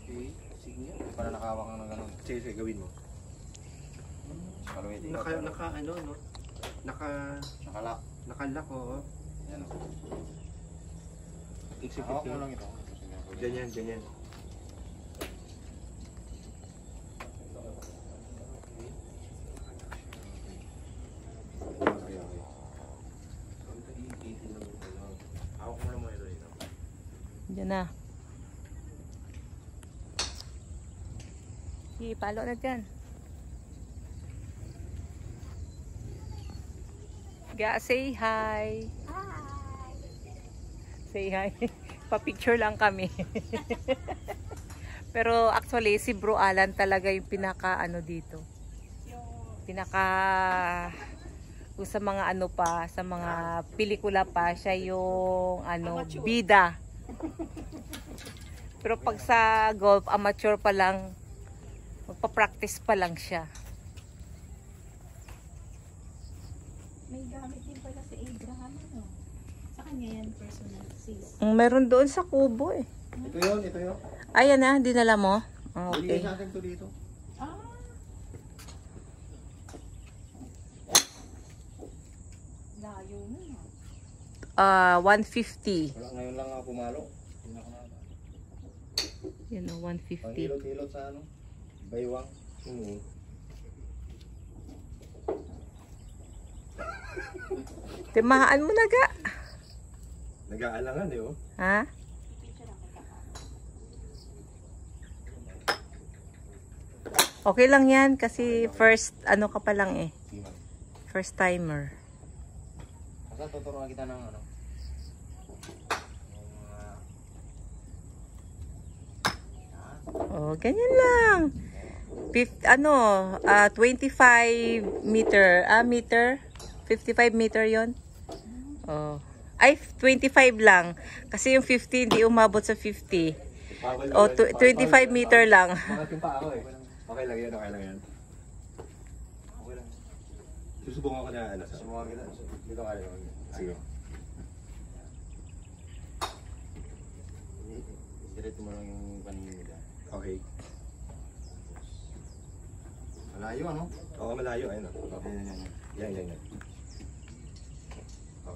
Okay, sige. Para nakawak ka ng gano'n. Sige, sige, gawin mo. Ano, no? Nakalak. Nakalak, oo. Yan o. Hawak mo lang ito. Ganyan, ganyan. Okay, okay. Hawak mo lang mo ito dito. Diyan na. Sige, palo na dyan. Ga, say hi. Hi. Say hi. Pa-picture lang kami. Pero actually, si Bro Alan talaga yung pinaka ano dito. Pinaka sa mga ano pa, sa mga pelikula pa, siya yung ano, bida. Pero pag sa golf, amateur pa lang, magpa-practice pa lang siya. May gamit din pala si Abraham, ano? Sa kanya yan, personal sis. Meron doon sa kubo eh. Ito yun, ito yun. Ayan na, dinala mo? Bigay Okay. sa akin to dito. Ah! Layo mo na. 150. Wala, ngayon lang ako pumalo. Yun o, Pang 150. hilot-hilot sa ano? Baywang. Timahaan mo na ga. Nag-aalangan eh oh. Ha? Okay lang yan kasi first ano ka pa lang eh. First timer. Basta tuturuan kita ng ano. Oh, ganyan lang. 25 meter. Meter? 55 meter yon. Oh. Ay, 25 lang. Kasi yung 50 hindi umabot sa 50. O, 25 meter lang. Bakit yung pa ako eh. Okay lang yan, okay lang yan. Okay lang. Susubukan ko na ano. Subukan kita. Dito ka rin. Sige. Diretso mo lang yung paningin nila. Okay. Malayo ano? Oo, malayo. Ayun o. Ayan, ayan, ayan. Yan, yan, yan.